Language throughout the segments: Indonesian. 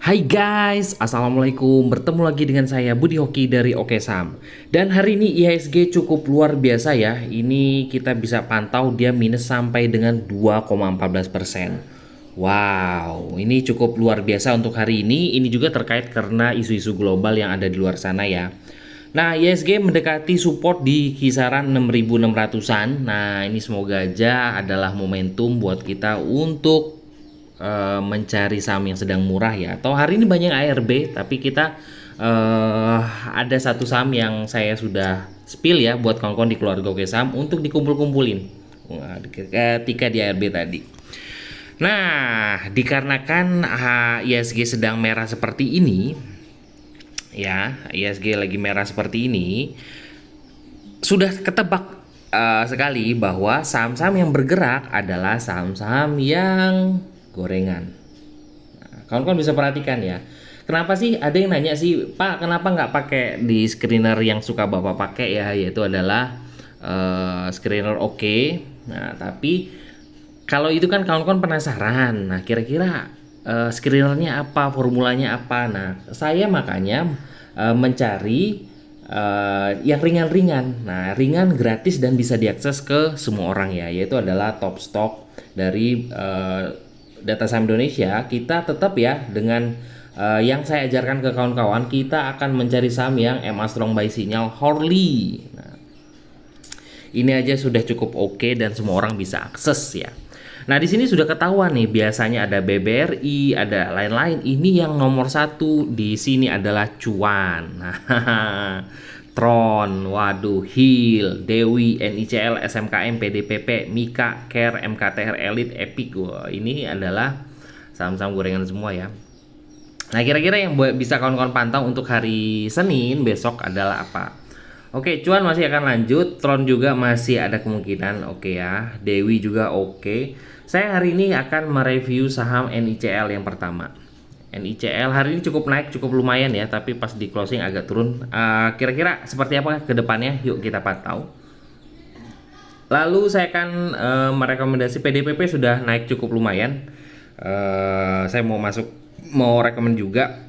Hai guys, Assalamualaikum. Bertemu lagi dengan saya Budi Hoki dari Oke Sam. Dan hari ini IHSG cukup luar biasa ya. Ini kita bisa pantau dia minus sampai dengan 2,14%. Wow, ini cukup luar biasa untuk hari ini. Ini juga terkait karena isu-isu global yang ada di luar sana ya. Nah, IHSG mendekati support di kisaran 6.600-an. Nah, ini semoga aja adalah momentum buat kita untuk mencari saham yang sedang murah ya. Atau hari ini banyak ARB, tapi kita ada satu saham yang saya sudah spill ya buat kawan-kawan di keluarga Oke Saham untuk dikumpul-kumpulin ketika di ARB tadi. Nah, dikarenakan IHSG sedang merah seperti ini ya, IHSG lagi merah seperti ini, sudah ketebak sekali bahwa saham-saham yang bergerak adalah saham-saham yang gorengan. Nah, kawan-kawan bisa perhatikan ya. Kenapa sih ada yang nanya sih, Pak, kenapa nggak pakai di screener yang suka Bapak pakai ya, yaitu adalah screener Oke. Nah, tapi kalau itu kan kawan-kawan penasaran. Nah, kira-kira screenernya apa, formulanya apa. Nah, saya makanya mencari yang ringan-ringan. Nah, ringan, gratis dan bisa diakses ke semua orang ya, yaitu adalah top stock dari Data Saham Indonesia. Kita tetap ya dengan yang saya ajarkan ke kawan-kawan, kita akan mencari saham yang MA strong buy sinyal Hourly. Nah, ini aja sudah cukup oke dan semua orang bisa akses ya. Nah, di sini sudah ketahuan nih, biasanya ada BBRI, ada lain-lain. Ini yang nomor satu di sini adalah Cuan. Nah, Tron, waduh, Hill, Dewi, NICL, SMKM, PDPP, Mika, Care, MKTR, Elite, Epic. Wah, ini adalah saham-saham gorengan semua ya. Nah, kira-kira yang bisa kawan-kawan pantau untuk hari Senin besok adalah apa? Oke, Cuan masih akan lanjut, Tron juga masih ada kemungkinan oke ya, Dewi juga oke. Saya hari ini akan mereview saham NICL yang pertama. NICL hari ini cukup naik, cukup lumayan ya, tapi pas di closing agak turun. Kira-kira seperti apa ke depannya? Yuk kita pantau. Lalu saya akan merekomendasi PDPP sudah naik cukup lumayan. Saya mau rekomend juga.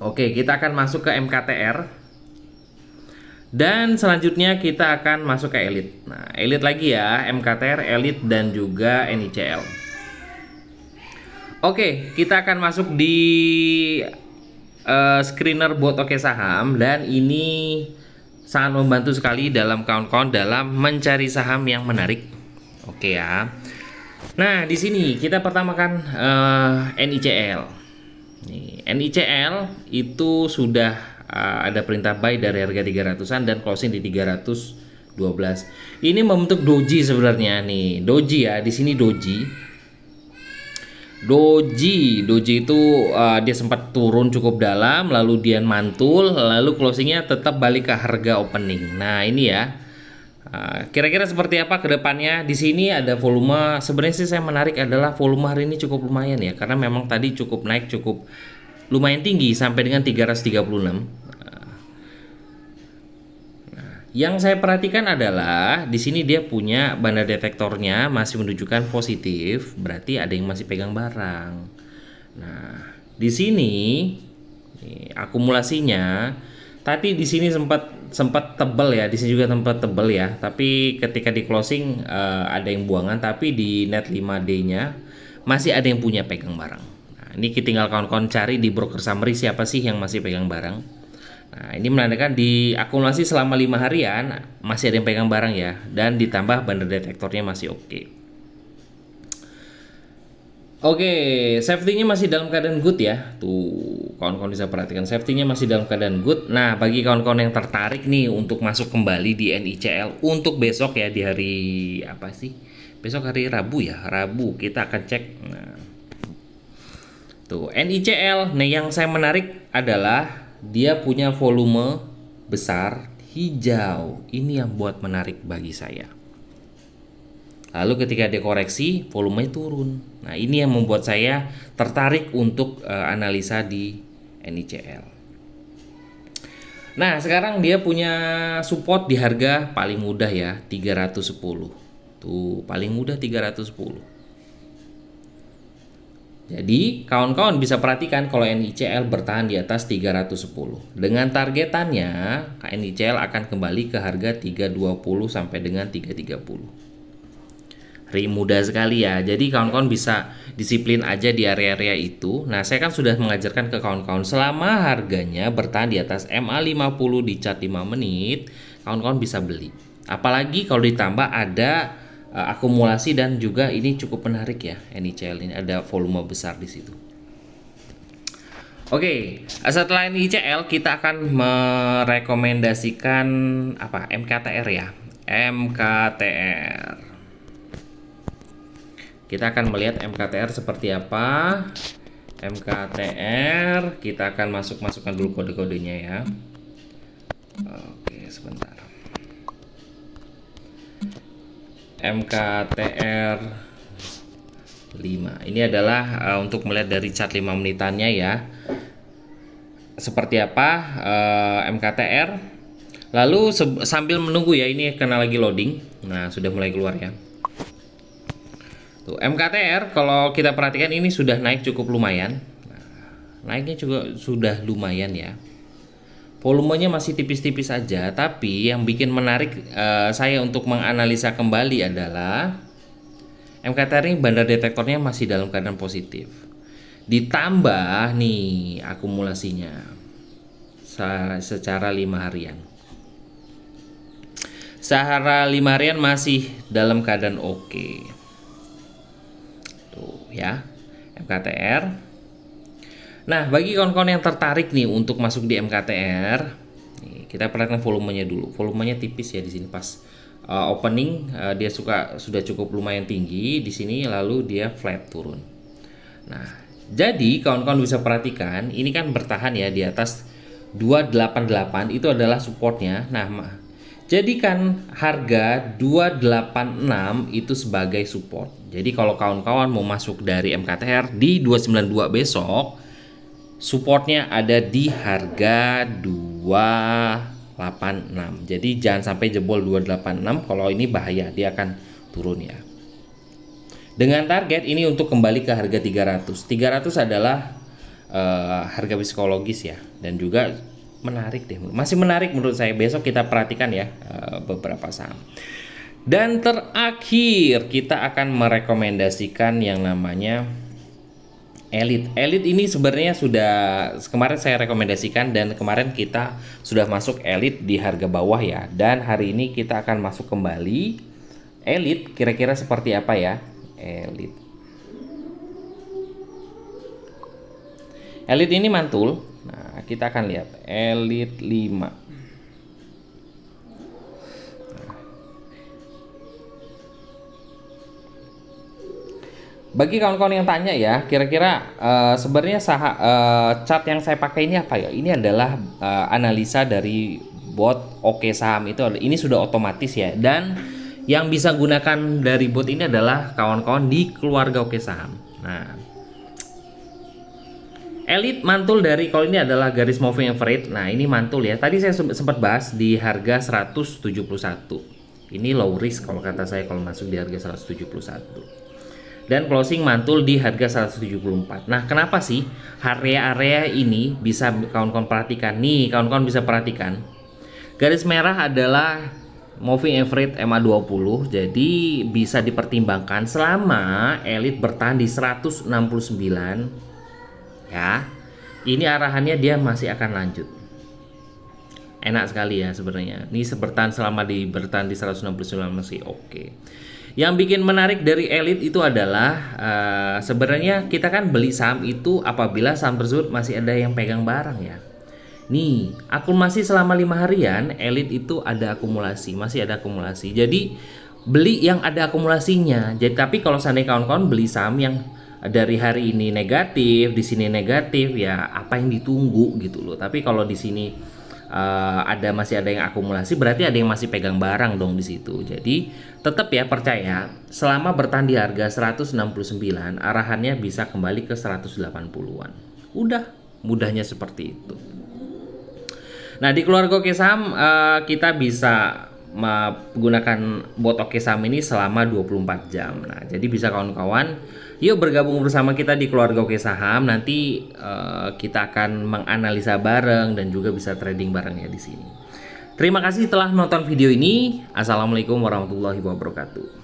Oke, kita akan masuk ke MKTR. Dan selanjutnya kita akan masuk ke Elite. Nah, Elite lagi ya, MKTR, Elite dan juga NICL. Oke, kita akan masuk di screener buat Oke Saham, dan ini sangat membantu sekali dalam kawan-kawan dalam mencari saham yang menarik. Oke ya. Nah, di sini kita pertama kan NICL. Nih, NICL itu sudah ada perintah buy dari harga 300-an dan closing di 312. Ini membentuk doji sebenarnya nih. Doji ya, di sini doji. Doji itu dia sempat turun cukup dalam, lalu dia mantul, lalu closingnya tetap balik ke harga opening. Nah, ini ya. Kira-kira seperti apa ke depannya? Di sini ada volume. Sebenarnya sih saya menarik adalah volume hari ini cukup lumayan ya, karena memang tadi cukup naik, cukup lumayan tinggi sampai dengan 336. Yang saya perhatikan adalah di sini dia punya banda detektornya masih menunjukkan positif, berarti ada yang masih pegang barang. Nah, di sini akumulasinya tadi di sini sempat tebel ya, di sini juga tempat tebel ya. Tapi ketika di closing ada yang buangan, tapi di net 5D-nya masih ada yang punya pegang barang. Nah, ini kita tinggal kawan-kawan cari di broker summary siapa sih yang masih pegang barang. Nah, ini menandakan di akumulasi selama 5 harian masih ada yang pegang barang ya, dan ditambah banda detektornya masih oke. Oke, safety-nya masih dalam keadaan good ya. Tuh, kawan-kawan bisa perhatikan safety-nya masih dalam keadaan good. Nah, bagi kawan-kawan yang tertarik nih untuk masuk kembali di NICL untuk besok ya, di hari apa sih? Besok hari Rabu ya, Rabu kita akan cek. Nah, tuh NICL. Nah, yang saya menarik adalah dia punya volume besar hijau. Ini yang buat menarik bagi saya. Lalu ketika dia koreksi, volumenya turun. Nah, ini yang membuat saya tertarik untuk analisa di NICL. Nah, sekarang dia punya support di harga paling mudah ya, 310. Tuh, paling mudah 310. Jadi kawan-kawan bisa perhatikan kalau NICL bertahan di atas 310. Dengan targetannya NICL akan kembali ke harga 320 sampai dengan 330. Mudah sekali ya. Jadi kawan-kawan bisa disiplin aja di area-area itu. Nah, saya kan sudah mengajarkan ke kawan-kawan selama harganya bertahan di atas MA50 di chart 5 menit, kawan-kawan bisa beli. Apalagi kalau ditambah ada akumulasi dan juga ini cukup menarik ya, NICL ini ada volume besar di situ. Oke, setelah NICL kita akan merekomendasikan apa? MKTR ya. MKTR. Kita akan melihat MKTR seperti apa. MKTR, kita akan masukkan dulu kode-kodenya ya. Oke, sebentar. MKTR 5. Ini adalah untuk melihat dari chart 5 menitannya ya. Seperti apa MKTR. Lalu sambil menunggu ya, ini karena lagi loading. Nah, sudah mulai keluar ya. Tuh, MKTR kalau kita perhatikan ini sudah naik cukup lumayan. Nah, naiknya juga sudah lumayan ya. Volumenya masih tipis-tipis saja, tapi yang bikin menarik saya untuk menganalisa kembali adalah MKTR ini bandar detektornya masih dalam keadaan positif. Ditambah nih akumulasinya secara 5 harian. Secara 5 harian masih dalam keadaan oke. Tuh ya, MKTR. Nah, bagi kawan-kawan yang tertarik nih untuk masuk di MKTR, nih, kita perhatikan volumenya dulu. Volumenya tipis ya di sini pas opening dia sudah cukup lumayan tinggi di sini, lalu dia flat turun. Nah, jadi kawan-kawan bisa perhatikan ini kan bertahan ya di atas 288 itu adalah supportnya. Nah, jadikan harga 286 itu sebagai support. Jadi kalau kawan-kawan mau masuk dari MKTR di 292 besok, supportnya ada di harga 286. Jadi jangan sampai jebol 286, kalau ini bahaya, dia akan turun ya. Dengan target ini untuk kembali ke harga 300. 300 adalah harga psikologis ya, dan juga menarik deh, masih menarik menurut saya. Besok kita perhatikan ya beberapa saham. Dan terakhir kita akan merekomendasikan yang namanya Elite. Elite ini sebenarnya sudah kemarin saya rekomendasikan, dan kemarin kita sudah masuk Elite di harga bawah ya, dan hari ini kita akan masuk kembali Elite. Kira-kira seperti apa ya Elite? Elite ini mantul. Nah, kita akan lihat Elite 5. Bagi kawan-kawan yang tanya ya, kira-kira sebenarnya chart yang saya pakai ini apa ya? Ini adalah analisa dari bot Oke Saham itu. Ini sudah otomatis ya, dan yang bisa gunakan dari bot ini adalah kawan-kawan di keluarga Oke Saham. Nah, Elite mantul dari, kalau ini adalah garis moving average. Nah, ini mantul ya. Tadi saya sempat bahas di harga 171. Ini low risk kalau kata saya kalau masuk di harga 171. Dan closing mantul di harga 174. Nah, kenapa sih area-area ini bisa kawan-kawan perhatikan? Nih, kawan-kawan bisa perhatikan. Garis merah adalah moving average MA20. Jadi bisa dipertimbangkan selama Elite bertahan di 169. Ya. Ini arahannya dia masih akan lanjut. Enak sekali ya sebenarnya. Ini bertahan selama bertahan di 169 masih oke. Yang bikin menarik dari Elite itu adalah sebenarnya kita kan beli saham itu apabila saham tersebut masih ada yang pegang barang ya. Nih, akumulasi selama 5 harian Elite itu ada akumulasi, masih ada akumulasi. Jadi beli yang ada akumulasinya. Jadi tapi kalau seandainya kawan-kawan beli saham yang dari hari ini negatif, di sini negatif, ya apa yang ditunggu gitu loh. Tapi kalau di sini masih ada yang akumulasi, berarti ada yang masih pegang barang dong di situ. Jadi tetap ya percaya, selama bertahan di harga 169 arahannya bisa kembali ke 180-an. Mudahnya seperti itu. Nah, di keluarga Oke Saham kita bisa menggunakan bot Oke Saham ini selama 24 jam. Nah, jadi bisa kawan-kawan Yuk bergabung bersama kita di keluarga Oke Saham. Nanti kita akan menganalisa bareng dan juga bisa trading bareng ya di sini. Terima kasih telah nonton video ini. Assalamualaikum warahmatullahi wabarakatuh.